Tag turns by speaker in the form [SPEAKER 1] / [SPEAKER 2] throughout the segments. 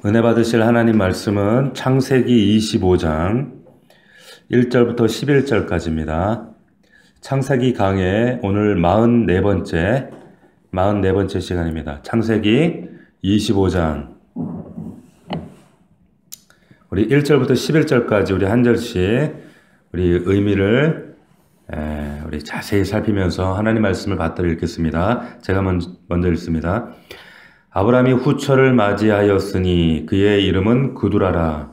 [SPEAKER 1] 은혜 받으실 하나님 말씀은 창세기 25장 1절부터 11절까지입니다. 창세기 강의 오늘 44번째 시간입니다. 창세기 25장 우리 1절부터 11절까지 우리 한 절씩 우리 의미를 우리 자세히 살피면서 하나님 말씀을 받들어 읽겠습니다. 제가 먼저 읽습니다. 아브라함이 후처를 맞이하였으니 그의 이름은 그두라라.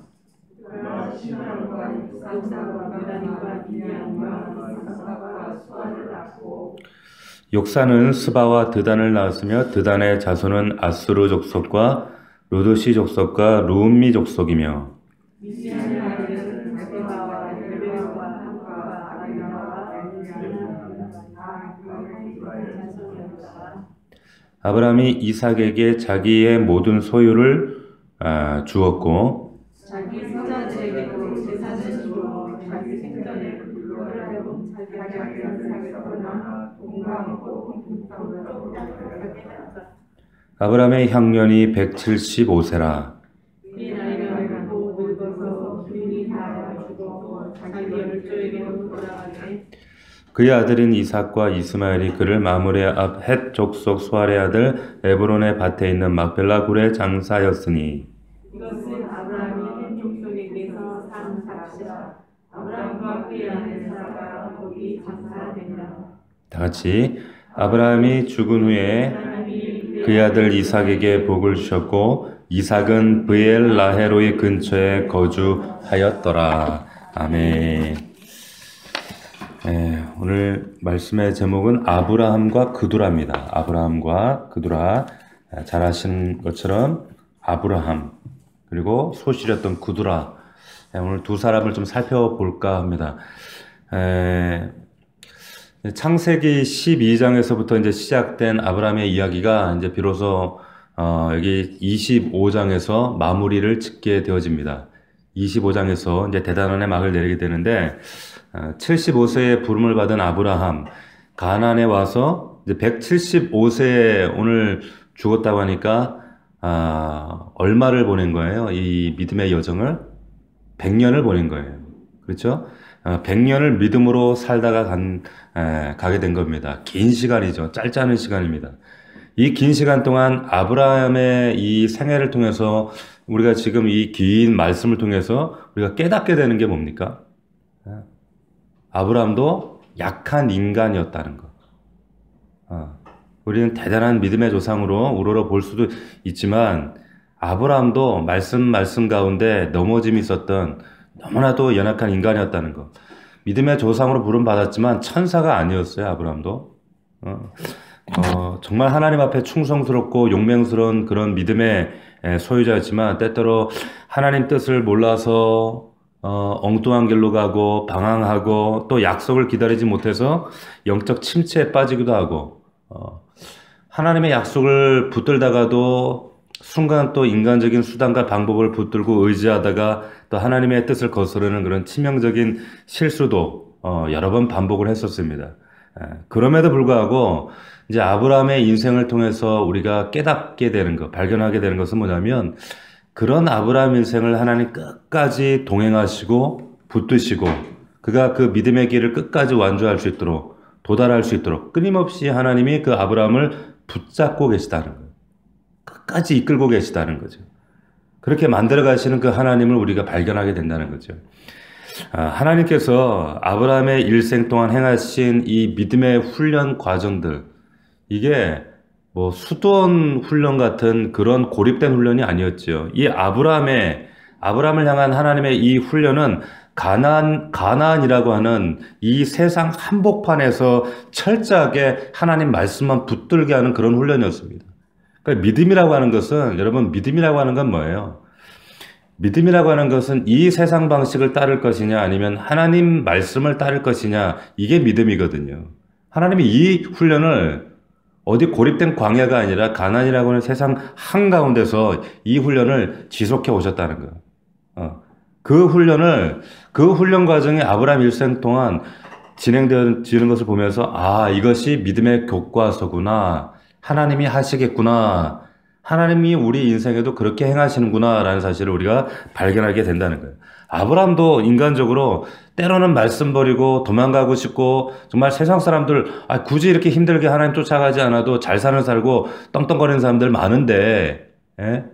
[SPEAKER 1] 욕사는 스바와 드단을 낳았으며 드단의 자손은 아수르 족속과 루드시 족속과 루음미 족속이며 아브라함이 이삭에게 자기의 모든 소유를 주었고 자기 손자들에게도 재산을 주어 자기 생전에 그들로 하여금 자기 아들을 살거나 동감하고 동fam으로 아브라함의 향년이 175세라. 이 나이가 많고 늙어서 기운이 다 죽었고 자기 열조에게로 돌아가니 그의 아들인 이삭과 이스마엘이 그를 마므레 앞 헷 족속 수알의 아들 에브론의 밭에 있는 막벨라 굴에 장사였으니 이것은 아브라함이 헷 족속에게서 산 값이라. 아브라함과 그의 아내 사라가 거기 장사되니라. 다 같이 아브라함이 죽은 후에 그의 아들 이삭에게 복을 주셨고 이삭은 브엘 라헤로이 근처에 거주하였더라. 아멘. 오늘 말씀의 제목은 아브라함과 그두라입니다. 아브라함과 그두라. 잘 아시는 것처럼 아브라함 그리고 소실이었던 그두라. 오늘 두 사람을 좀 살펴볼까 합니다. 창세기 12장에서부터 이제 시작된 아브라함의 이야기가 이제 비로소 여기 25장에서 마무리를 짓게 되어집니다. 25장에서 이제 대단원의 막을 내리게 되는데 75세에 부름을 받은 아브라함 가나안에 와서 이제 175세에 오늘 죽었다고 하니까 얼마를 보낸 거예요? 이 믿음의 여정을 100년을 보낸 거예요. 그렇죠? 100년을 믿음으로 살다가 가게 된 겁니다. 긴 시간이죠. 짧지 않은 시간입니다. 이 긴 시간 동안 아브라함의 이 생애를 통해서 우리가 지금 이 긴 말씀을 통해서 우리가 깨닫게 되는 게 뭡니까? 아브라함도 약한 인간이었다는 것. 우리는 대단한 믿음의 조상으로 우러러 볼 수도 있지만 아브라함도 말씀 가운데 넘어짐이 있었던 너무나도 연약한 인간이었다는 것. 믿음의 조상으로 부름받았지만 천사가 아니었어요. 아브라함도. 정말 하나님 앞에 충성스럽고 용맹스러운 그런 믿음의 소유자였지만 때때로 하나님 뜻을 몰라서 엉뚱한 길로 가고 방황하고 또 약속을 기다리지 못해서 영적 침체에 빠지기도 하고 하나님의 약속을 붙들다가도 순간 또 인간적인 수단과 방법을 붙들고 의지하다가 또 하나님의 뜻을 거스르는 그런 치명적인 실수도 여러 번 반복을 했었습니다. 그럼에도 불구하고 이제 아브라함의 인생을 통해서 우리가 깨닫게 되는 것, 발견하게 되는 것은 뭐냐면 그런 아브라함 인생을 하나님 끝까지 동행하시고 붙드시고 그가 그 믿음의 길을 끝까지 완주할 수 있도록 도달할 수 있도록 끊임없이 하나님이 그 아브라함을 붙잡고 계시다는 거예요. 끝까지 이끌고 계시다는 거죠. 그렇게 만들어 가시는 그 하나님을 우리가 발견하게 된다는 거죠. 하나님께서 아브라함의 일생 동안 행하신 이 믿음의 훈련 과정들 이게 뭐 수도원 훈련 같은 그런 고립된 훈련이 아니었죠. 이 아브라함을 향한 하나님의 이 훈련은 가나안이라고 하는 이 세상 한복판에서 철저하게 하나님 말씀만 붙들게 하는 그런 훈련이었습니다. 그러니까 믿음이라고 하는 것은 여러분 믿음이라고 하는 건 뭐예요? 믿음이라고 하는 것은 이 세상 방식을 따를 것이냐 아니면 하나님 말씀을 따를 것이냐 이게 믿음이거든요. 하나님이 이 훈련을 어디 고립된 광야가 아니라 가나안이라고 하는 세상 한가운데서 이 훈련을 지속해 오셨다는 거예요. 그 훈련 과정이 아브라함 일생 동안 진행되는 것을 보면서 이것이 믿음의 교과서구나. 하나님이 하시겠구나 하나님이 우리 인생에도 그렇게 행하시는구나라는 사실을 우리가 발견하게 된다는 거예요. 아브라함도 인간적으로 때로는 말씀 버리고 도망가고 싶고 정말 세상 사람들 굳이 이렇게 힘들게 하나님 쫓아가지 않아도 잘 사는 살고 떵떵거리는 사람들 많은데 예?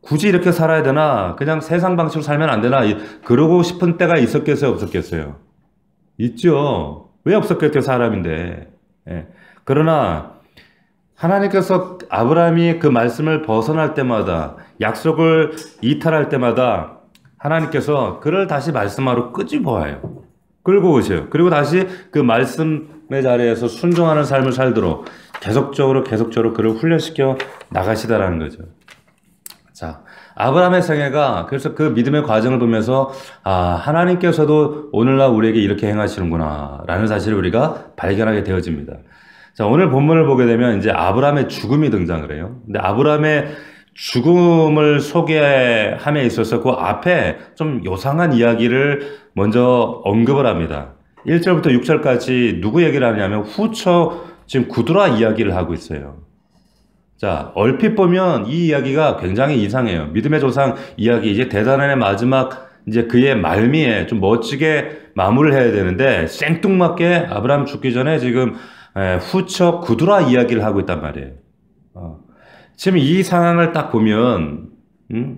[SPEAKER 1] 굳이 이렇게 살아야 되나? 그냥 세상 방식으로 살면 안 되나? 그러고 싶은 때가 있었겠어요? 없었겠어요? 있죠. 왜 없었겠어요? 사람인데. 예. 그러나 하나님께서 아브라함이 그 말씀을 벗어날 때마다 약속을 이탈할 때마다 하나님께서 그를 다시 말씀하러 끄집어와요. 끌고 오셔요. 그리고 다시 그 말씀의 자리에서 순종하는 삶을 살도록 계속적으로 그를 훈련시켜 나가시다라는 거죠. 자, 아브라함의 생애가 그래서 그 믿음의 과정을 보면서 하나님께서도 오늘날 우리에게 이렇게 행하시는구나 라는 사실을 우리가 발견하게 되어집니다. 자, 오늘 본문을 보게 되면 이제 아브라함의 죽음이 등장을 해요. 근데 아브라함의 죽음을 소개함에 있어서 그 앞에 좀 요상한 이야기를 먼저 언급을 합니다. 1절부터 6절까지 누구 얘기를 하냐면 후처 지금 구두라 이야기를 하고 있어요. 자, 얼핏 보면 이 이야기가 굉장히 이상해요. 믿음의 조상 이야기, 이제 대단한의 마지막, 이제 그의 말미에 좀 멋지게 마무리를 해야 되는데, 생뚱맞게 아브라함 죽기 전에 지금 후처 구두라 이야기를 하고 있단 말이에요. 지금 이 상황을 딱 보면,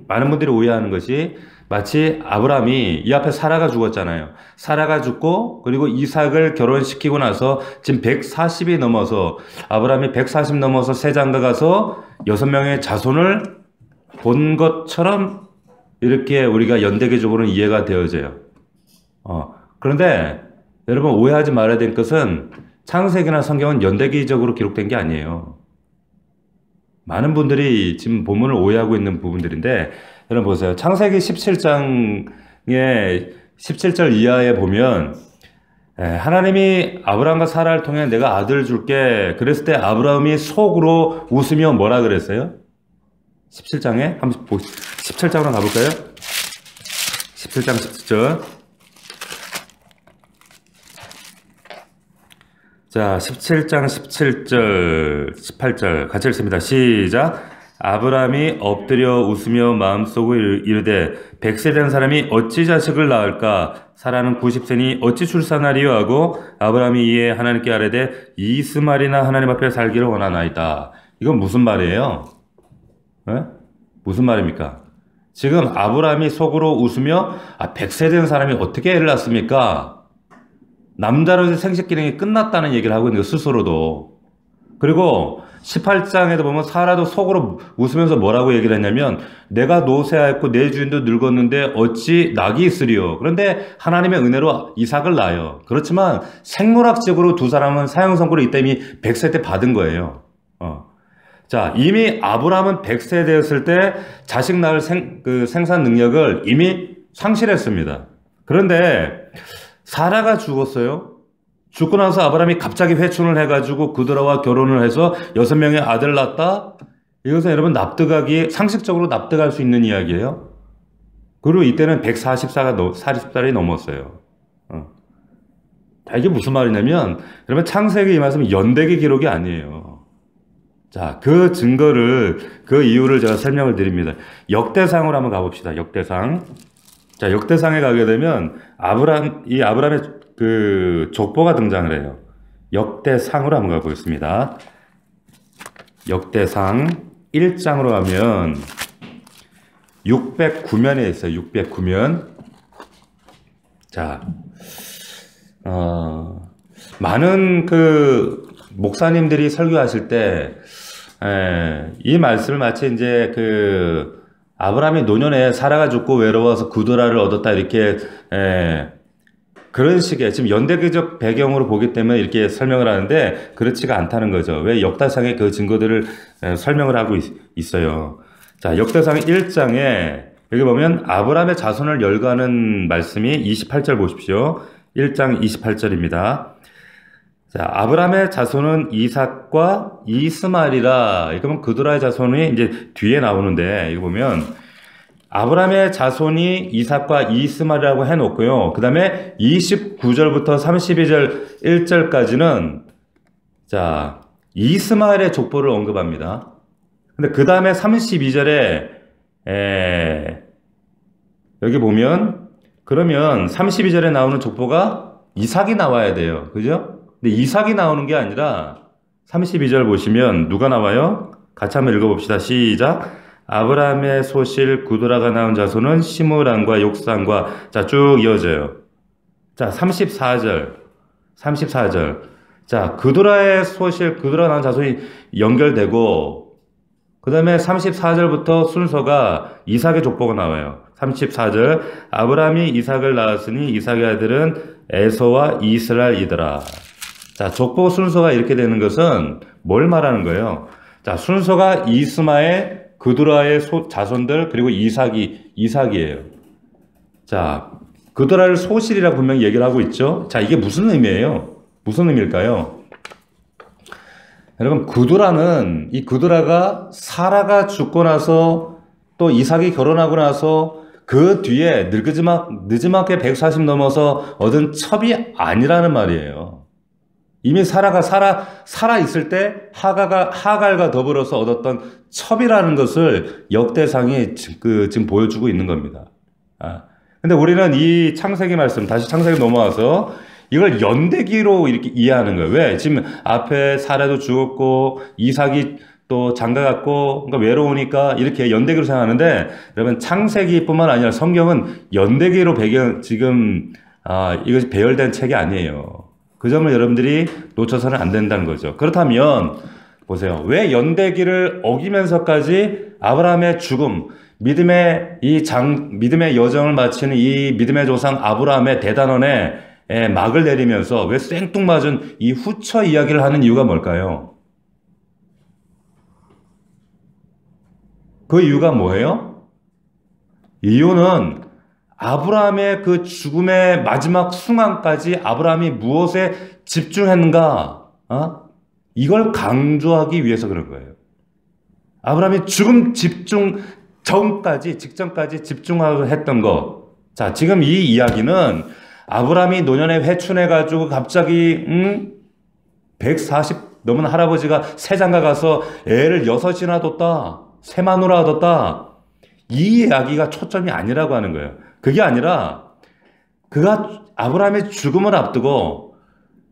[SPEAKER 1] 많은 분들이 오해하는 것이 마치 아브라함이 이 앞에 사라가 죽었잖아요. 사라가 죽고 그리고 이삭을 결혼시키고 나서 지금 140이 넘어서 아브라함이 140 넘어서 새 장가 가서 6명의 자손을 본 것처럼 이렇게 우리가 연대기적으로는 이해가 되어져요. 그런데 여러분 오해하지 말아야 될 것은 창세기나 성경은 연대기적으로 기록된 게 아니에요. 많은 분들이 지금 본문을 오해하고 있는 부분들인데 여러분 보세요. 창세기 17장의 17절 이하에 보면 하나님이 아브라함과 사라를 통해 내가 아들을 줄게 그랬을 때 아브라함이 속으로 웃으며 뭐라 그랬어요? 17장에 한번 17장으로 가볼까요? 17장 17절 자 17장 17절 18절 같이 읽습니다. 시작 아브라함이 엎드려 웃으며 마음속으로 이르되 100세 된 사람이 어찌 자식을 낳을까? 사라는 90세니 어찌 출산하리요? 하고 아브라함이 이에 하나님께 아뢰되 이스마엘이나 하나님 앞에 살기를 원하나이다. 이건 무슨 말이에요? 네? 무슨 말입니까? 지금 아브라함이 속으로 웃으며 100세 된 사람이 어떻게 애를 낳습니까? 남자로서 생식 기능이 끝났다는 얘기를 하고 있는 거 스스로도. 그리고 18장에도 보면 사라도 속으로 웃으면서 뭐라고 얘기를 했냐면 내가 노쇠하였고 내 주인도 늙었는데 어찌 낙이 있으리요. 그런데 하나님의 은혜로 이삭을 낳아요. 그렇지만 생물학적으로 두 사람은 사형선고를 이때 이미 100세 때 받은 거예요. 자, 이미 아브라함은 100세 되었을 때 자식 낳을 생산 능력을 이미 상실했습니다. 그런데 사라가 죽었어요. 죽고 나서 아브라함이 갑자기 회춘을 해가지고 그들과 결혼을 해서 6명의 아들을 낳았다? 이것은 여러분 상식적으로 납득할 수 있는 이야기예요. 그리고 이때는 140살이 넘었어요. 자, 이게 무슨 말이냐면, 여러분 창세기 이 말씀은 연대기 기록이 아니에요. 자, 그 증거를, 그 이유를 제가 설명을 드립니다. 역대상으로 한번 가봅시다. 역대상. 자, 역대상에 가게 되면, 아브라함의 그 족보가 등장을 해요. 역대상으로 한번 가보겠습니다. 역대상 1장으로 가면 609면에 있어요. 609면. 자, 많은 그 목사님들이 설교하실 때, 이 말씀을 마치 이제 그 아브라함이 노년에 사라가 죽고 외로워서 구두라를 얻었다 이렇게, 그런 식의 지금 연대기적 배경으로 보기 때문에 이렇게 설명을 하는데 그렇지가 않다는 거죠. 왜 역대상의 그 증거들을 설명을 하고 있어요. 자, 역대상 1장에 여기 보면 아브라함의 자손을 열거하는 말씀이 28절 보십시오. 1장 28절입니다. 자, 아브라함의 자손은 이삭과 이스마엘이라. 이거면 그두라의 자손이 이제 뒤에 나오는데 이거 보면 아브라함의 자손이 이삭과 이스마엘이라고 해놓고요. 그 다음에 29절부터 32절 1절까지는 자 이스마엘의 족보를 언급합니다. 근데 그 다음에 32절에 여기 보면 그러면 32절에 나오는 족보가 이삭이 나와야 돼요. 그죠? 근데 이삭이 나오는 게 아니라 32절 보시면 누가 나와요? 같이 한번 읽어봅시다. 시작. 아브라함의 소실 구드라가 낳은 자손은 시므란과 욕산과 자 쭉 이어져요. 자 34절 자 구드라의 소실 구드라가 낳은 자손이 연결되고 그 다음에 34절부터 순서가 이삭의 족보가 나와요. 34절 아브라함이 이삭을 낳았으니 이삭의 아들은 에서와 이스라엘이더라. 자 족보 순서가 이렇게 되는 것은 뭘 말하는 거예요? 자 순서가 이스마엘 그드라의 자손들 그리고 이삭이에요. 자 그드라를 소실이라고 분명히 얘기를 하고 있죠. 자 이게 무슨 의미예요? 무슨 의미일까요? 여러분 그드라는 이 그드라가 사라가 죽고 나서 또 이삭이 결혼하고 나서 그 뒤에 늦지막히 140 넘어서 얻은 첩이 아니라는 말이에요. 이미 사라가 살아 있을 때 하갈과 더불어서 얻었던 첩이라는 것을 역대상이 지금 보여주고 있는 겁니다. 근데 우리는 이 창세기 말씀 다시 창세기 넘어와서 이걸 연대기로 이렇게 이해하는 거예요. 왜? 지금 앞에 사라도 죽었고 이삭이 또 장가갔고 그러니까 외로우니까 이렇게 연대기로 생각하는데 여러분 창세기뿐만 아니라 성경은 연대기로 지금 이것이 배열된 책이 아니에요. 그 점을 여러분들이 놓쳐서는 안 된다는 거죠. 그렇다면 보세요. 왜 연대기를 어기면서까지 아브라함의 죽음, 믿음의 여정을 마치는 이 믿음의 조상 아브라함의 대단원에 막을 내리면서 왜 생뚱맞은 이 후처 이야기를 하는 이유가 뭘까요? 그 이유가 뭐예요? 이유는 아브라함의 그 죽음의 마지막 순간까지 아브라함이 무엇에 집중했는가? 이걸 강조하기 위해서 그런 거예요. 아브라함이 죽음 직전까지 집중하고 했던 것. 자, 지금 이 이야기는 아브라함이 노년에 회춘해가지고 갑자기 140 넘은 할아버지가 새장가 가서 애를 6이나 뒀다. 새 마누라 뒀다. 이 이야기가 초점이 아니라고 하는 거예요. 그게 아니라 그가 아브라함의 죽음을 앞두고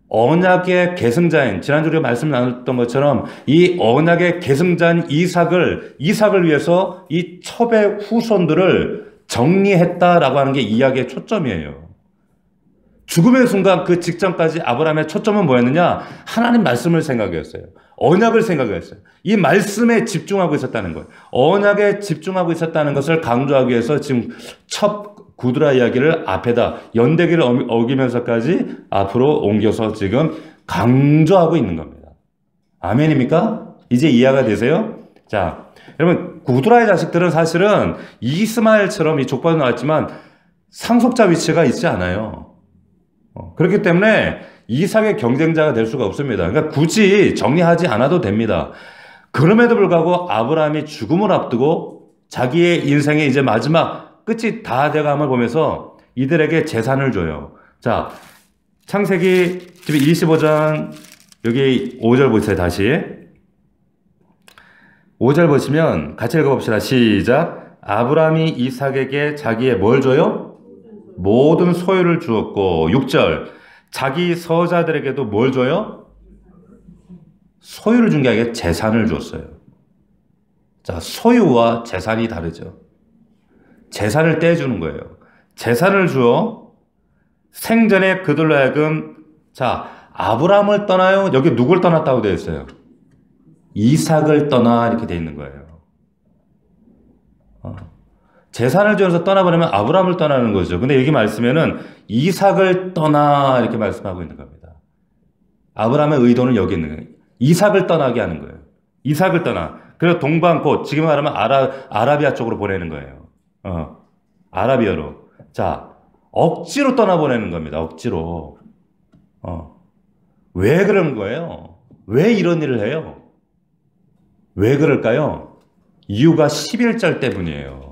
[SPEAKER 1] 언약의 계승자인 지난주 우리가 말씀 나눴던 것처럼 이 언약의 계승자인 이삭을 위해서 이 첩의 후손들을 정리했다라고 하는 게 이야기의 초점이에요. 죽음의 순간 그 직전까지 아브라함의 초점은 뭐였느냐? 하나님 말씀을 생각했어요. 언약을 생각했어요. 이 말씀에 집중하고 있었다는 거예요. 언약에 집중하고 있었다는 것을 강조하기 위해서 지금 첫 구드라 이야기를 앞에다 연대기를 어기면서까지 앞으로 옮겨서 지금 강조하고 있는 겁니다. 아멘입니까? 이제 이해가 되세요? 자, 여러분 구드라의 자식들은 사실은 이스마엘처럼 이 족보에 나왔지만 상속자 위치가 있지 않아요. 그렇기 때문에 이삭의 경쟁자가 될 수가 없습니다. 그러니까 굳이 정리하지 않아도 됩니다. 그럼에도 불구하고 아브라함이 죽음을 앞두고 자기의 인생의 이제 마지막 끝이 다 돼감을 보면서 이들에게 재산을 줘요. 자, 창세기 25장 여기 5절 보세요. 다시 5절 보시면 같이 읽어봅시다. 시작. 아브라함이 이삭에게 자기의 뭘 줘요? 모든 소유를 주었고 6절 자기 서자들에게도 뭘 줘요? 소유를 준 게 아니라 재산을 줬어요. 자, 소유와 재산이 다르죠. 재산을 떼주는 거예요. 재산을 주어 생전에 그들로 하여금 자 아브라함을 떠나요? 여기 누굴 떠났다고 되어 있어요? 이삭을 떠나 이렇게 되어 있는 거예요. 재산을 주면서 떠나버리면 아브라함을 떠나는 거죠. 근데 여기 말씀에는 이삭을 떠나 이렇게 말씀하고 있는 겁니다. 아브라함의 의도는 여기 있는 거예요. 이삭을 떠나게 하는 거예요. 이삭을 떠나. 그래서 동방 곧 지금 말하면 아라비아 쪽으로 보내는 거예요. 아라비아로. 자, 억지로 떠나보내는 겁니다. 억지로. 왜 그런 거예요? 왜 이런 일을 해요? 왜 그럴까요? 이유가 11절 때문이에요.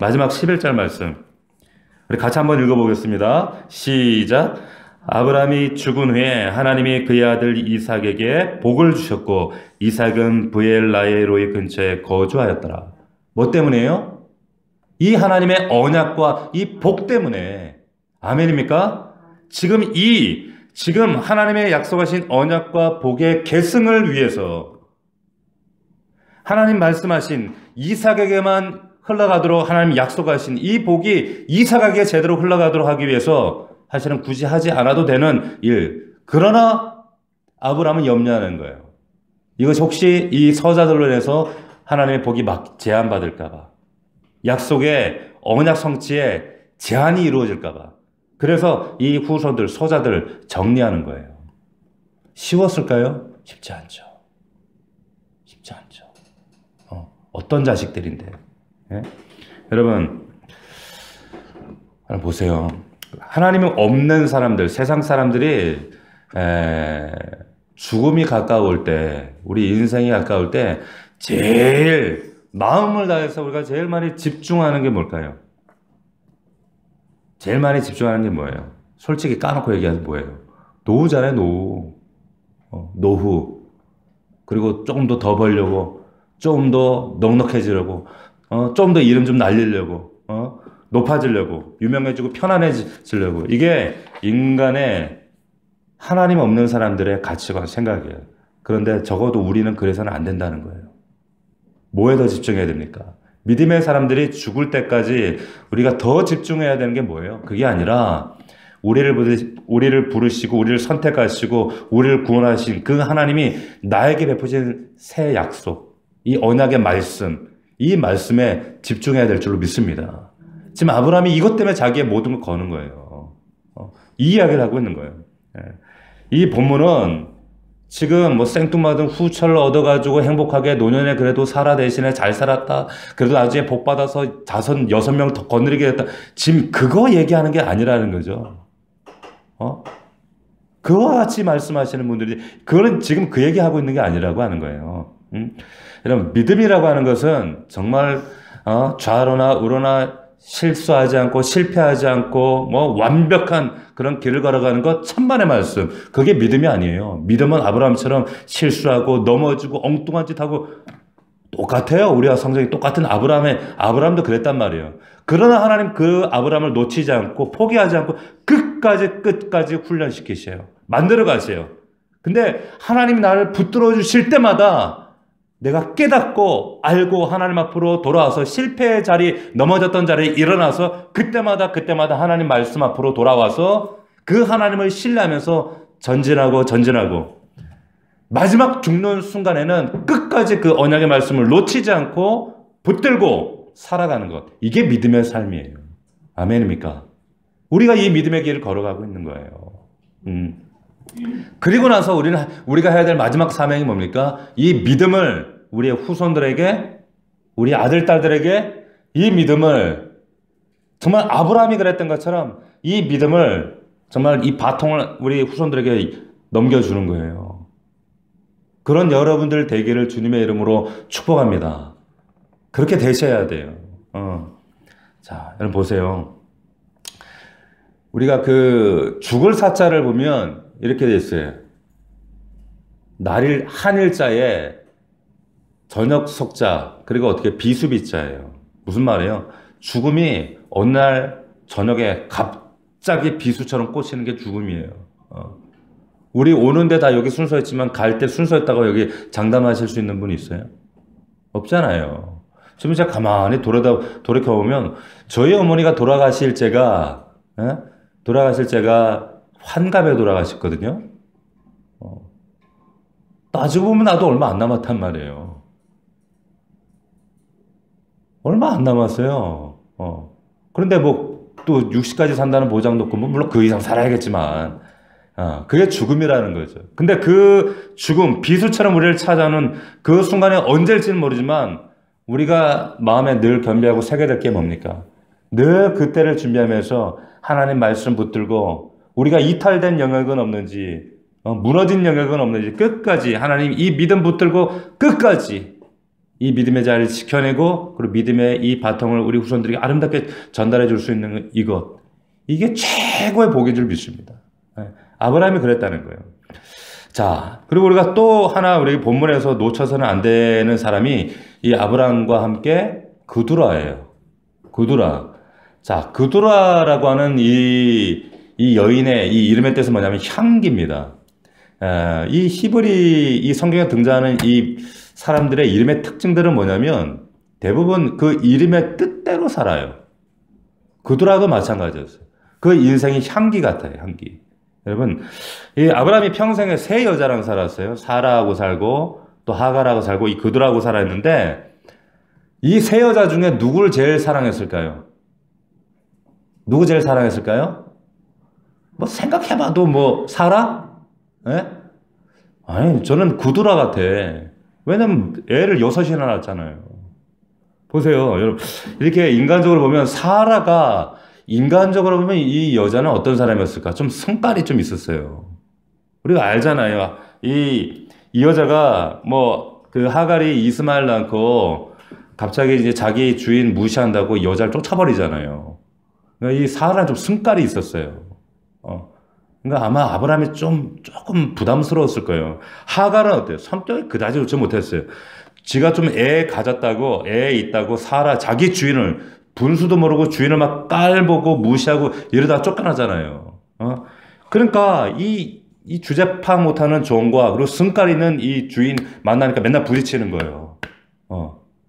[SPEAKER 1] 마지막 11절 말씀. 우리 같이 한번 읽어보겠습니다. 시작. 아브라함이 죽은 후에 하나님이 그의 아들 이삭에게 복을 주셨고 이삭은 브엘라헤로이 근처에 거주하였더라. 뭐 때문에요? 이 하나님의 언약과 이 복 때문에. 아멘입니까? 지금 하나님의 약속하신 언약과 복의 계승을 위해서 하나님 말씀하신 이삭에게만 흘러가도록 하나님 약속하신 이 복이 이삭에게 제대로 흘러가도록 하기 위해서 사실은 굳이 하지 않아도 되는 일. 그러나 아브라함은 염려하는 거예요. 이것이 혹시 이 서자들로 인해서 하나님의 복이 막 제한받을까 봐. 약속의 언약 성취에 제한이 이루어질까 봐. 그래서 이 후손들, 서자들 정리하는 거예요. 쉬웠을까요? 쉽지 않죠. 쉽지 않죠. 어떤 자식들인데. 예? 여러분, 하나 보세요. 하나님이 없는 사람들, 세상 사람들이 죽음이 가까울 때, 우리 인생이 가까울 때 제일 마음을 다해서 우리가 제일 많이 집중하는 게 뭘까요? 제일 많이 집중하는 게 뭐예요? 솔직히 까놓고 얘기하면 뭐예요? 노후잖아요, 노후. 노후. 그리고 조금 더 벌려고, 조금 더 넉넉해지려고, 좀 더 이름 좀 날리려고, 높아지려고, 유명해지고 편안해지려고. 이게 인간의 하나님 없는 사람들의 가치관, 생각이에요. 그런데 적어도 우리는 그래서는 안 된다는 거예요. 뭐에 더 집중해야 됩니까? 믿음의 사람들이 죽을 때까지 우리가 더 집중해야 되는 게 뭐예요? 그게 아니라 우리를 부르시고 우리를 선택하시고 우리를 구원하신 그 하나님이 나에게 베푸신 새 약속, 이 언약의 말씀, 이 말씀에 집중해야 될 줄로 믿습니다. 지금 아브라함이 이것 때문에 자기의 모든 걸 거는 거예요. 이 이야기를 하고 있는 거예요. 이 본문은 지금 뭐 생뚱맞은 후철을 얻어가지고 행복하게 노년에 그래도 사라 대신에 잘 살았다. 그래도 나중에 복받아서 자손 6명 더 거느리게 됐다. 지금 그거 얘기하는 게 아니라는 거죠. 그와 같이 말씀하시는 분들이 그거는 지금 그 얘기하고 있는 게 아니라고 하는 거예요. 여러분, 믿음이라고 하는 것은 정말 좌로나 우로나 실수하지 않고 실패하지 않고 뭐 완벽한 그런 길을 걸어가는 것 천만의 말씀. 그게 믿음이 아니에요. 믿음은 아브라함처럼 실수하고 넘어지고 엉뚱한 짓 하고 똑같아요. 우리와 성적이 똑같은 아브라함도 그랬단 말이에요. 그러나 하나님 그 아브라함을 놓치지 않고 포기하지 않고 끝까지 훈련시키셔요. 만들어 가세요. 근데 하나님이 나를 붙들어 주실 때마다 내가 깨닫고 알고 하나님 앞으로 돌아와서 실패의 자리, 넘어졌던 자리에 일어나서 그때마다 하나님 말씀 앞으로 돌아와서 그 하나님을 신뢰하면서 전진하고 마지막 죽는 순간에는 끝까지 그 언약의 말씀을 놓치지 않고 붙들고 살아가는 것. 이게 믿음의 삶이에요. 아멘입니까? 우리가 이 믿음의 길을 걸어가고 있는 거예요. 그리고 나서 우리가 해야 될 마지막 사명이 뭡니까? 이 믿음을 우리의 후손들에게, 우리 아들, 딸들에게 이 믿음을 정말 아브라함이 그랬던 것처럼 이 믿음을 정말 이 바통을 우리 후손들에게 넘겨주는 거예요. 그런 여러분들 되기를 주님의 이름으로 축복합니다. 그렇게 되셔야 돼요. 자, 여러분 보세요. 우리가 그 죽을 사자를 보면 이렇게 돼 있어요. 한일자에 저녁 석자, 그리고 어떻게 비수비자예요. 무슨 말이에요? 죽음이 어느 날 저녁에 갑자기 비수처럼 꽂히는 게 죽음이에요. 우리 오는데 다 여기 순서였지만 갈 때 순서였다고 여기 장담하실 수 있는 분이 있어요? 없잖아요. 지금 제가 가만히 돌이켜보면 저희 어머니가 돌아가실 때가 환갑에 돌아가셨거든요. 따지고 보면 나도 얼마 안 남았단 말이에요. 얼마 안 남았어요. 그런데 뭐 또 60까지 산다는 보장도 없고 뭐 물론 그 이상 살아야겠지만 그게 죽음이라는 거죠. 근데 그 죽음, 비수처럼 우리를 찾아오는 그 순간에 언제일지는 모르지만 우리가 마음에 늘 겸비하고 새게 될 게 뭡니까? 늘 그때를 준비하면서 하나님 말씀 붙들고 우리가 이탈된 영역은 없는지 무너진 영역은 없는지 끝까지 하나님 이 믿음 붙들고 끝까지 이 믿음의 자리를 지켜내고 그리고 믿음의 이 바통을 우리 후손들에게 아름답게 전달해 줄 수 있는 이게 최고의 복인 줄 믿습니다. 예, 아브라함이 그랬다는 거예요. 자, 그리고 우리가 또 하나 우리 본문에서 놓쳐서는 안 되는 사람이 이 아브라함과 함께 그두라예요. 그두라. 자, 그두라라고 하는 이 여인의 이 이름의 뜻은 뭐냐면 향기입니다. 이 히브리 이 성경에 등장하는 이 사람들의 이름의 특징들은 뭐냐면 대부분 그 이름의 뜻대로 살아요. 그두라도 마찬가지였어요. 그 인생이 향기 같아요, 향기. 여러분, 이 아브라함이 평생에 세 여자랑 살았어요. 사라하고 살고, 또 하갈하고 살고, 이 그두라하고 살았는데, 이 세 여자 중에 누구를 제일 사랑했을까요? 누구 제일 사랑했을까요? 뭐 생각해봐도 뭐 사라? 예? 아니, 저는 그두라 같아. 왜냐면 애를 6이나 낳았잖아요. 보세요, 여러분. 이렇게 인간적으로 보면 사라가 인간적으로 보면 이 여자는 어떤 사람이었을까? 좀 성깔이 좀 있었어요. 우리가 알잖아요. 이 여자가 뭐 그 하갈이 이스마엘 낳고 갑자기 이제 자기 주인 무시한다고 여자를 쫓아버리잖아요. 그러니까 이 사라는 좀 성깔이 있었어요. 그러니까 아마 아브라함이 조금 부담스러웠을 거예요. 하갈은 어때요? 성격이 그다지 좋지 못했어요. 지가 좀 애 가졌다고, 애 있다고 사라, 자기 주인을, 분수도 모르고 주인을 막 깔보고 무시하고 이러다 쫓겨나잖아요. 그러니까 이 주제 파악 못하는 종과 그리고 성깔 있는 이 주인 만나니까 맨날 부딪히는 거예요.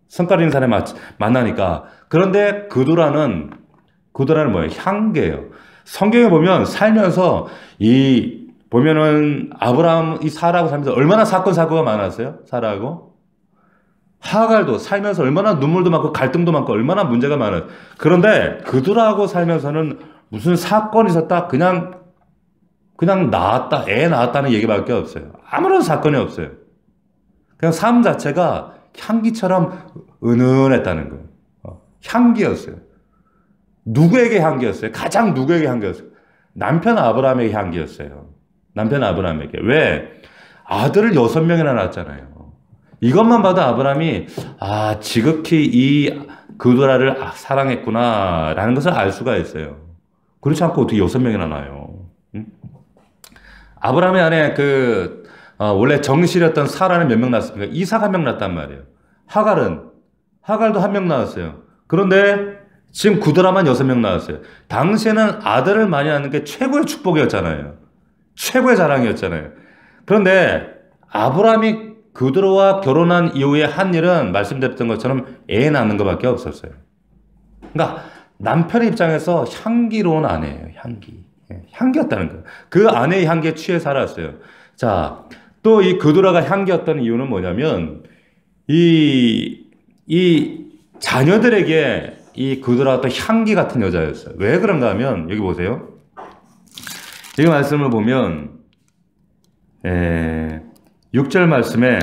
[SPEAKER 1] 성깔 있는 사람이 만나니까. 그런데 그두라는 뭐예요? 향기예요. 성경에 보면 살면서 보면은 아브라함 이 사라하고 살면서 얼마나 사건 사고가 많았어요? 사라하고. 하갈도 살면서 얼마나 눈물도 많고 갈등도 많고 얼마나 문제가 많아요. 그런데 그들하고 살면서는 무슨 사건이 있었다 그냥 낳았다 애 낳았다는 얘기밖에 없어요. 아무런 사건이 없어요. 그냥 삶 자체가 향기처럼 은은했다는 거예요. 향기였어요. 누구에게 향기였어요? 가장 누구에게 향기였어요? 남편 아브라함에게 향기였어요. 남편 아브라함에게. 왜? 아들을 6명이나 낳았잖아요. 이것만 봐도 아브라함이 지극히 이 그두라를 사랑했구나라는 것을 알 수가 있어요. 그렇지 않고 어떻게 6명이나 나요? 응? 아브라함의 아내 원래 정실이었던 사라는 몇 명 낳았습니까? 이삭 1명 낳았단 말이에요. 하갈도 1명 낳았어요. 그런데 지금 그두라만 6명 낳았어요. 당시에는 아들을 많이 낳는 게 최고의 축복이었잖아요. 최고의 자랑이었잖아요. 그런데 아브라함이 그두라와 결혼한 이후에 한 일은 말씀드렸던 것처럼 애 낳는 것밖에 없었어요. 그러니까 남편의 입장에서 향기로운 아내예요. 향기였다는 거예요. 그 아내의 향기에 취해 살았어요. 자, 또 이 그두라가 향기였던 이유는 뭐냐면 이 자녀들에게 이 그두라가 또 향기 같은 여자였어요. 왜 그런가 하면 여기 보세요. 이 말씀을 보면 6절 말씀에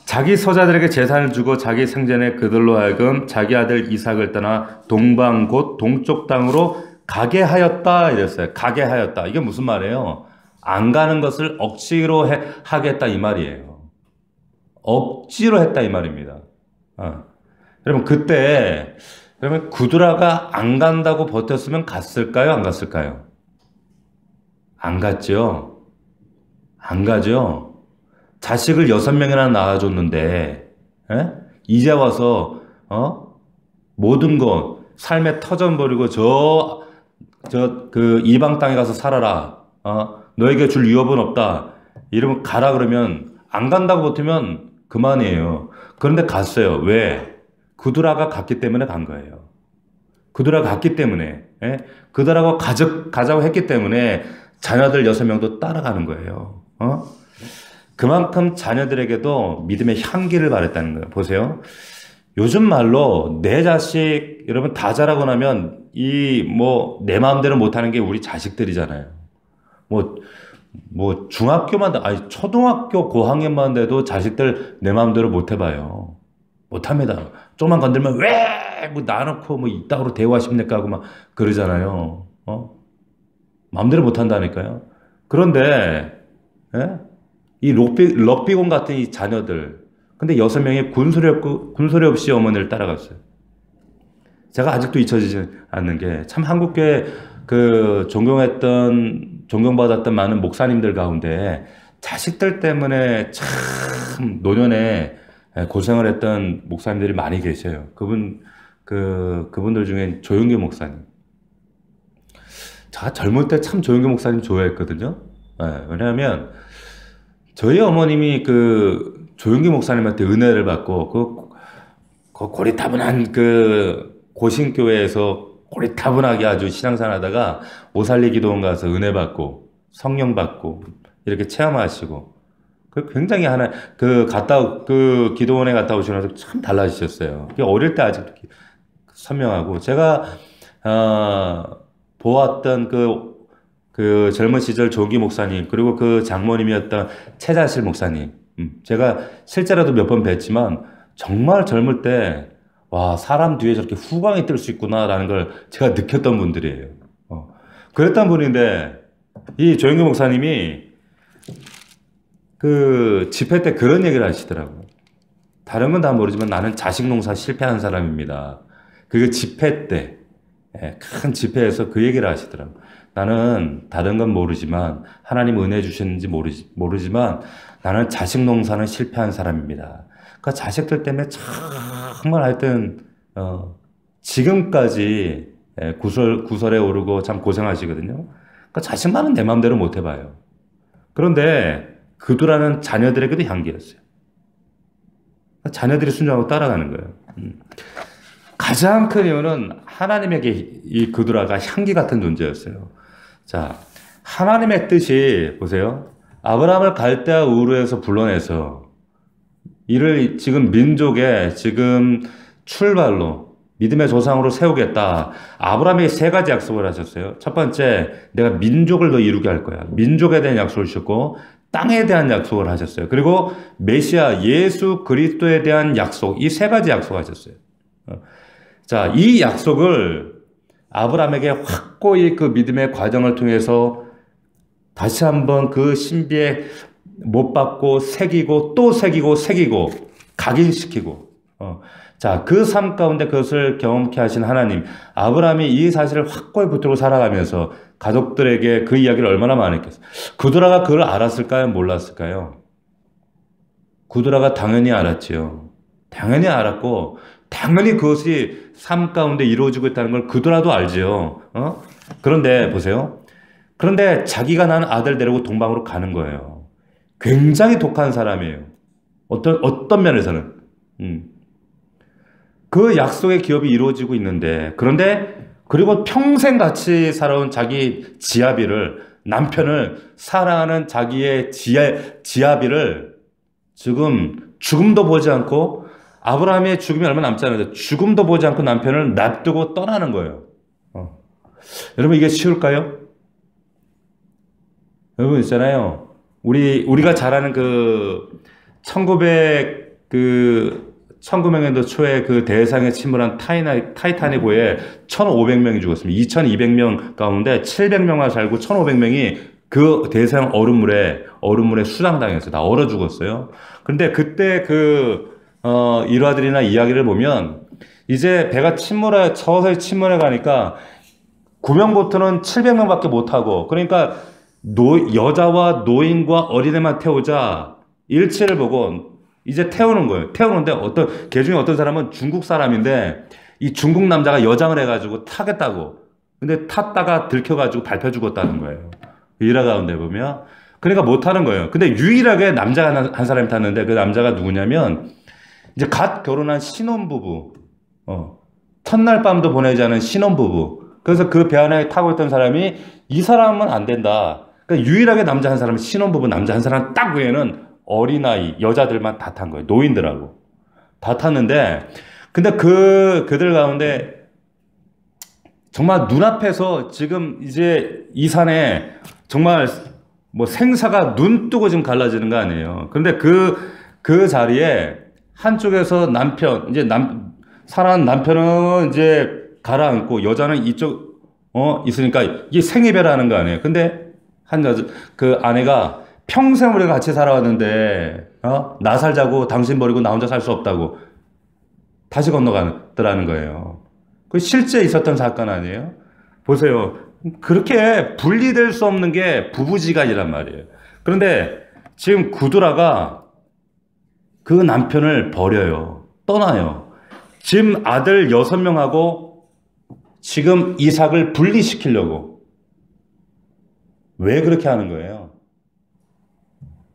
[SPEAKER 1] 자기 서자들에게 재산을 주고 자기 생전에 그들로 하여금 자기 아들 이삭을 떠나 동방 곧 동쪽 땅으로 가게 하였다 이랬어요. 가게 하였다. 이게 무슨 말이에요? 안 가는 것을 억지로 하겠다 이 말이에요. 억지로 했다 이 말입니다. 여러분 그때 그러면 그두라가 안 간다고 버텼으면 갔을까요? 안 갔을까요? 안 갔죠. 안 가죠. 자식을 6명이나 낳아줬는데 이제 와서 모든 것 삶에 터전버리고 그 이방 땅에 가서 살아라. 너에게 줄 유업은 없다. 이러면 가라 그러면 안 간다고 버티면 그만이에요. 그런데 갔어요. 왜? 그두라가 갔기 때문에 간 거예요. 그두라가 갔기 때문에 그들하고 가자고 했기 때문에 자녀들 6명도 따라가는 거예요. 그만큼 자녀들에게도 믿음의 향기를 바랬다는 거예요. 보세요. 요즘 말로 내 자식 여러분 다 자라고 나면 내 마음대로 못하는 게 우리 자식들이잖아요. 초등학교 고학년만 돼도 자식들 내 마음대로 못 해봐요. 못 합니다. 조금만 건들면 왜 놔놓고 이따구로 대화하십니까 하고 막 그러잖아요. 마음대로 못 한다니까요. 그런데 이 럭비공 같은 이 자녀들 근데 6명이 군소리 없이 어머니를 따라갔어요. 제가 아직도 잊혀지지 않는 게 참 한국교회 그 존경받았던 많은 목사님들 가운데 자식들 때문에 참 노년에 고생을 했던 목사님들이 많이 계셔요. 그분들 중에 조용기 목사님. 제가 젊을 때 참 조용기 목사님 좋아했거든요. 왜냐하면 저희 어머님이 그 조용기 목사님한테 은혜를 받고 그 고리타분한 그 고신교회에서 고리타분하게 아주 신앙생활 하다가 오살리 기도원 가서 은혜 받고 성령 받고 이렇게 체험하시고 그 굉장히 그 기도원에 갔다 오시고 나서 참 달라지셨어요. 어릴 때 아직도 선명하고 제가 보았던 그 젊은 시절 조기 목사님 그리고 그 장모님이었던 최자실 목사님 제가 실제로도 몇 번 뵀지만 정말 젊을 때 와 사람 뒤에 저렇게 후광이 뜰 수 있구나라는 걸 제가 느꼈던 분들이에요. 그랬던 분인데 이 조영기 목사님이 그 집회 때 그런 얘기를 하시더라고요. 다른 건 다 모르지만 나는 자식 농사 실패한 사람입니다. 그 집회 때 큰 집회에서 그 얘기를 하시더라고요. 나는 다른 건 모르지만 하나님 은혜 주셨는지 모르지만 나는 자식 농사는 실패한 사람입니다. 그러니까 자식들 때문에 정말 하여튼 지금까지 구설에 오르고 참 고생하시거든요. 그러니까 자식만은 내 마음대로 못 해봐요. 그런데 그두라는 자녀들에게도 향기였어요. 자녀들이 순종하고 따라가는 거예요. 가장 큰 이유는 하나님에게 이 그두라가 향기 같은 존재였어요. 자, 하나님의 뜻이 보세요. 아브라함을 갈대아 우르에서 불러내서 이를 지금 민족의 지금 출발로 믿음의 조상으로 세우겠다. 아브라함에게 세 가지 약속을 하셨어요. 첫 번째, 내가 민족을 더 이루게 할 거야. 민족에 대한 약속을 주셨고 땅에 대한 약속을 하셨어요. 그리고 메시아 예수 그리스도에 대한 약속, 이 세 가지 약속하셨어요. 자, 이 약속을 아브라함에게 확고히 그 믿음의 과정을 통해서 다시 한번 그 신비에 못 받고 새기고 또 새기고 각인시키고 자, 그 삶 가운데 그것을 경험케 하신 하나님, 아브라함이 이 사실을 확고히 붙들고 살아가면서 가족들에게 그 이야기를 얼마나 많이 했겠어요. 구드라가 그걸 알았을까요? 몰랐을까요? 구드라가 당연히 알았지요. 당연히 알았고 당연히 그것이 삶 가운데 이루어지고 있다는 걸 구드라도 알지요. 그런데 보세요. 그런데 자기가 낳은 아들 데리고 동방으로 가는 거예요. 굉장히 독한 사람이에요. 어떤 면에서는. 그 약속의 기업이 이루어지고 있는데, 그런데, 그리고 평생 같이 살아온 자기 지아비를, 남편을 사랑하는 자기의 지아비를 지금 죽음도 보지 않고, 아브라함의 죽음이 얼마 남지 않은데, 죽음도 보지 않고 남편을 놔두고 떠나는 거예요. 여러분, 이게 쉬울까요? 여러분 있잖아요. 우리가 잘 아는 1900년도 초에 그 대상에 침몰한 타이타닉호에 1,500명이 죽었습니다. 2,200명 가운데 700명만 살고 1,500명이 그 대상 얼음물에 수상당했어요. 다 얼어 죽었어요. 그런데 그때 일화들이나 이야기를 보면 이제 배가 서서히 침몰해 가니까 구명보트는 700명밖에 못 하고, 그러니까 여자와 노인과 어린애만 태우자 일치를 보고 이제 태우는 거예요. 태우는데 걔 중에 어떤 사람은 중국 사람인데 이 중국 남자가 여장을 해가지고 타겠다고. 근데 탔다가 들켜가지고 밟혀 죽었다는 거예요. 일화 가운데 보면. 그러니까 못 타는 거예요. 근데 유일하게 남자가 한 사람이 탔는데 그 남자가 누구냐면 이제 갓 결혼한 신혼부부. 첫날 밤도 보내지 않은 신혼부부. 그래서 그 배 안에 타고 있던 사람이 이 사람은 안 된다. 그러니까 유일하게 남자 한 사람은 신혼부부 남자 한 사람 딱 외에는 어린아이, 여자들만 다 탄 거예요. 노인들하고. 다 탔는데, 근데 그들 가운데 정말 눈앞에서 지금 이제 이 산에 정말 뭐 생사가 눈 뜨고 지금 갈라지는 거 아니에요. 그런데 그 자리에 한쪽에서 사랑하는 남편은 이제 가라앉고 여자는 이쪽, 있으니까 이게 생이별하는 거 아니에요. 근데 그 아내가 평생 우리가 같이 살아왔는데, 나 살자고 당신 버리고 나 혼자 살 수 없다고 다시 건너가더라는 거예요. 그 실제 있었던 사건 아니에요? 보세요. 그렇게 분리될 수 없는 게 부부지간이란 말이에요. 그런데 지금 구두라가 그 남편을 버려요. 떠나요. 지금 아들 6명하고 지금 이삭을 분리시키려고. 왜 그렇게 하는 거예요?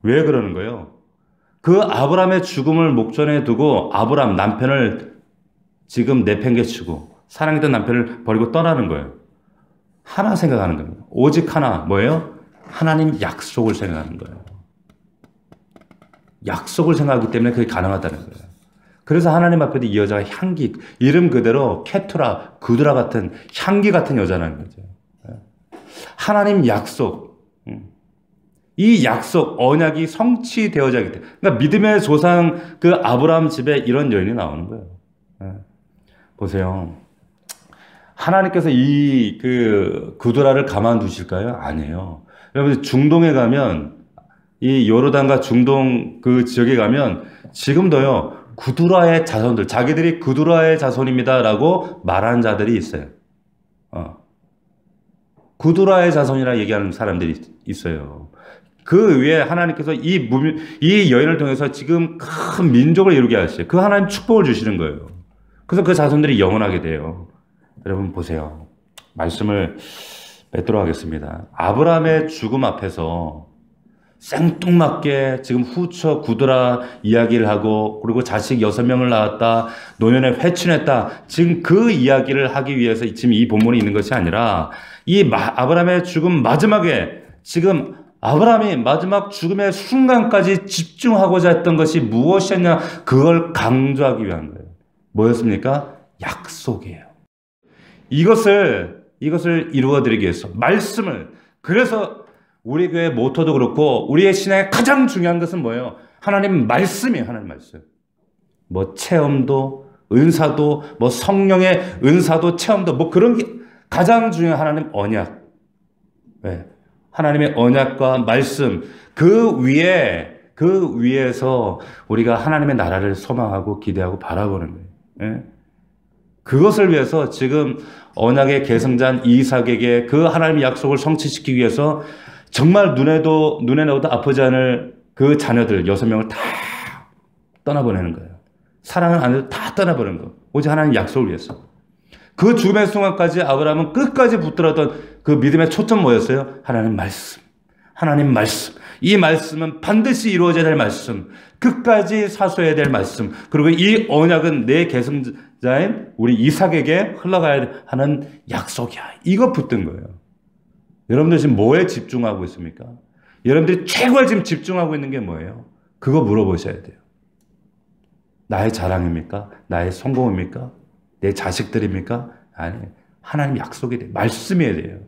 [SPEAKER 1] 왜 그러는 거예요? 그 아브라함의 죽음을 목전에 두고 아브라함 남편을 지금 내팽개치고 사랑했던 남편을 버리고 떠나는 거예요. 하나 생각하는 겁니다. 오직 하나. 뭐예요? 하나님 약속을 생각하는 거예요. 약속을 생각하기 때문에 그게 가능하다는 거예요. 그래서 하나님 앞에도 이 여자가 향기, 이름 그대로 케투라, 구드라 같은 향기 같은 여자라는 거죠. 하나님 약속. 이 약속, 언약이 성취되어져야 하기 때문에. 그러니까 믿음의 조상 그 아브라함 집에 이런 여인이 나오는 거예요. 보세요. 하나님께서 이 구드라를 가만두실까요? 아니에요. 여러분 중동에 가면 이 요르단과 중동 그 지역에 가면 지금도요 구드라의 자손들, 자기들이 구드라의 자손입니다라고 말하는 자들이 있어요. 구드라의 자손이라 얘기하는 사람들이 있어요. 그 위에 하나님께서 이 여인을 통해서 지금 큰 민족을 이루게 하시죠. 그 하나님 축복을 주시는 거예요. 그래서 그 자손들이 영원하게 돼요. 여러분 보세요. 말씀을 맺도록 하겠습니다. 아브라함의 죽음 앞에서 생뚱맞게 지금 후처 구드라 이야기를 하고 그리고 자식 6명을 낳았다. 노년에 회춘했다. 지금 그 이야기를 하기 위해서 지금 이 본문이 있는 것이 아니라 이 아브라함의 죽음 마지막에 지금 아브라함이 마지막 죽음의 순간까지 집중하고자 했던 것이 무엇이었냐? 그걸 강조하기 위한 거예요. 뭐였습니까? 약속이에요. 이것을 이루어드리기 위해서 말씀을. 그래서 우리 교회 모토도 그렇고 우리의 신앙의 가장 중요한 것은 뭐예요? 하나님 말씀이에요. 하나님 말씀. 뭐 체험도 은사도 뭐 성령의 은사도 체험도 뭐 그런 게 가장 중요한 하나님 언약. 네. 하나님의 언약과 말씀 그 위에서 우리가 하나님의 나라를 소망하고 기대하고 바라보는 거예요. 네. 그것을 위해서 지금 언약의 계승자인 이삭에게 그 하나님의 약속을 성취시키기 위해서 정말 눈에 넣어도 아프지 않을 그 자녀들 6명을 다 떠나보내는 거예요. 사랑은 안 해도 다 떠나보내는 거. 오직 하나님 약속을 위해서. 그 죽음의 순간까지 아브라함은 끝까지 붙들었던 그 믿음의 초점 뭐였어요? 하나님 말씀. 하나님 말씀. 이 말씀은 반드시 이루어져야 될 말씀. 끝까지 사수해야 될 말씀. 그리고 이 언약은 내 계승자인 우리 이삭에게 흘러가야 하는 약속이야. 이거 붙든 거예요. 여러분들 지금 뭐에 집중하고 있습니까? 여러분들이 최고에 지금 집중하고 있는 게 뭐예요? 그거 물어보셔야 돼요. 나의 자랑입니까? 나의 성공입니까? 내 자식들입니까? 아니, 하나님 약속이 돼요. 말씀이어야 돼요.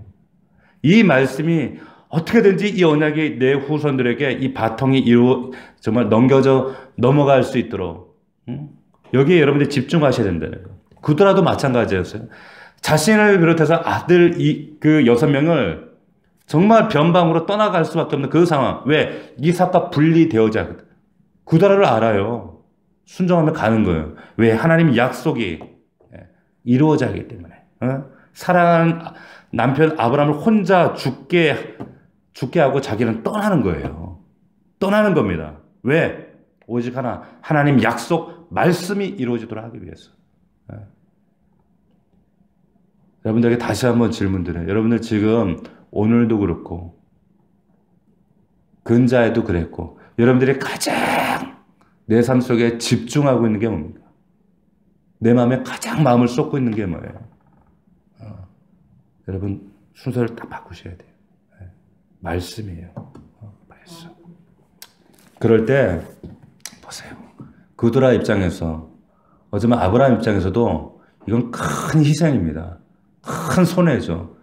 [SPEAKER 1] 이 말씀이 어떻게든지 이 언약이 내 후손들에게 이 바통이 정말 넘어갈 수 있도록 여기에 여러분들이 집중하셔야 된다는 거예요. 구드라도 마찬가지였어요. 자신을 비롯해서 아들 그 6명을 정말 변방으로 떠나갈 수밖에 없는 그 상황. 왜? 이삭과 분리되어져 하거든. 구드라를 알아요. 순종하면 가는 거예요. 왜? 하나님 약속이 이루어져야 하기 때문에. 사랑하는 남편 아브라함을 혼자 죽게 하고 자기는 떠나는 거예요. 떠나는 겁니다. 왜? 오직 하나님 약속 말씀이 이루어지도록 하기 위해서. 여러분들에게 다시 한번 질문 드려요. 여러분들 지금 오늘도 그렇고 근자에도 그랬고 여러분들이 가장 내 삶 속에 집중하고 있는 게 뭡니까? 내 마음에 가장 마음을 쏟고 있는 게 뭐예요? 여러분 순서를 딱 바꾸셔야 돼요. 말씀이에요. 말씀. 그럴 때 보세요. 구드라 입장에서 어쩌면 아브라함 입장에서도 이건 큰 희생입니다. 큰 손해죠.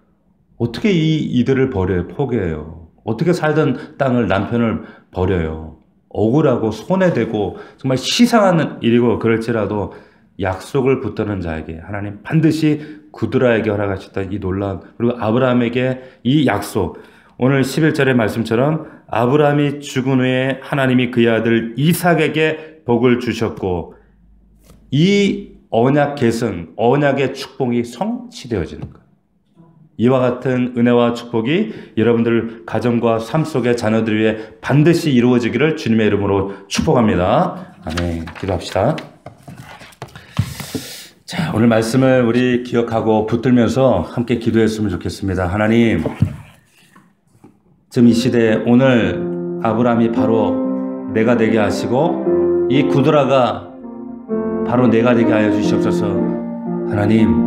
[SPEAKER 1] 어떻게 이들을 버려요? 포기해요. 어떻게 살던 땅을 남편을 버려요? 억울하고 손해되고 정말 희생하는 일이고 그럴지라도 약속을 붙드는 자에게 하나님 반드시 구드라에게 허락하셨던 이 놀라운 그리고 아브라함에게 이 약속 오늘 11절의 말씀처럼 아브라함이 죽은 후에 하나님이 그의 아들 이삭에게 복을 주셨고 이 언약 계승, 언약의 축복이 성취되어지는 거예요. 이와 같은 은혜와 축복이 여러분들 가정과 삶 속의 자녀들 위해 반드시 이루어지기를 주님의 이름으로 축복합니다. 아멘. 기도합시다. 자, 오늘 말씀을 우리 기억하고 붙들면서 함께 기도했으면 좋겠습니다. 하나님, 지금 이 시대에 오늘 아브라함이 바로 내가 되게 하시고 이 구드라가 바로 내가 되게 하여 주시옵소서. 하나님,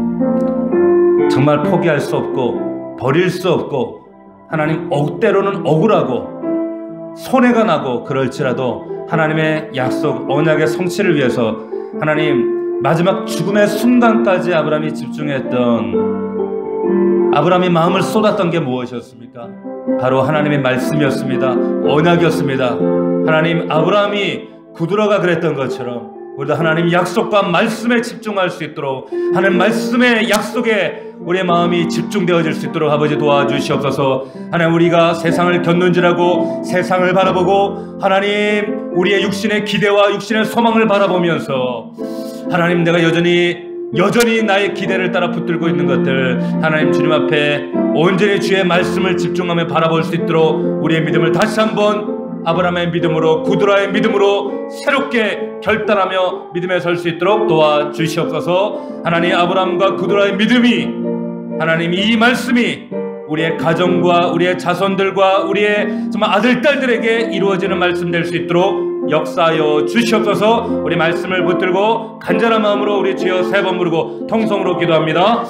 [SPEAKER 1] 정말 포기할 수 없고 버릴 수 없고 하나님 때로는 억울하고 손해가 나고 그럴지라도 하나님의 약속 언약의 성취를 위해서 하나님 마지막 죽음의 순간까지 아브라함이 집중했던 아브라함이 마음을 쏟았던 게 무엇이었습니까? 바로 하나님의 말씀이었습니다. 언약이었습니다. 하나님, 아브라함이 구드라가 그랬던 것처럼 우리도 하나님 약속과 말씀에 집중할 수 있도록 하나님 말씀의 약속에 우리의 마음이 집중되어질 수 있도록 아버지 도와주시옵소서. 하나님, 우리가 세상을 곁눈질하고 세상을 바라보고 하나님 우리의 육신의 기대와 육신의 소망을 바라보면서 하나님 내가 여전히 나의 기대를 따라 붙들고 있는 것들 하나님 주님 앞에 온전히 주의 말씀을 집중하며 바라볼 수 있도록 우리의 믿음을 다시 한번 아브라함의 믿음으로 구드라의 믿음으로 새롭게 결단하며 믿음에 설 수 있도록 도와주시옵소서. 하나님, 아브라함과 구드라의 믿음이 하나님 이 말씀이 우리의 가정과 우리의 자손들과 우리의 정말 아들 딸들에게 이루어지는 말씀 될 수 있도록 역사하여 주시옵소서. 우리 말씀을 붙들고 간절한 마음으로 우리 주여 세 번 부르고 통성으로 기도합니다.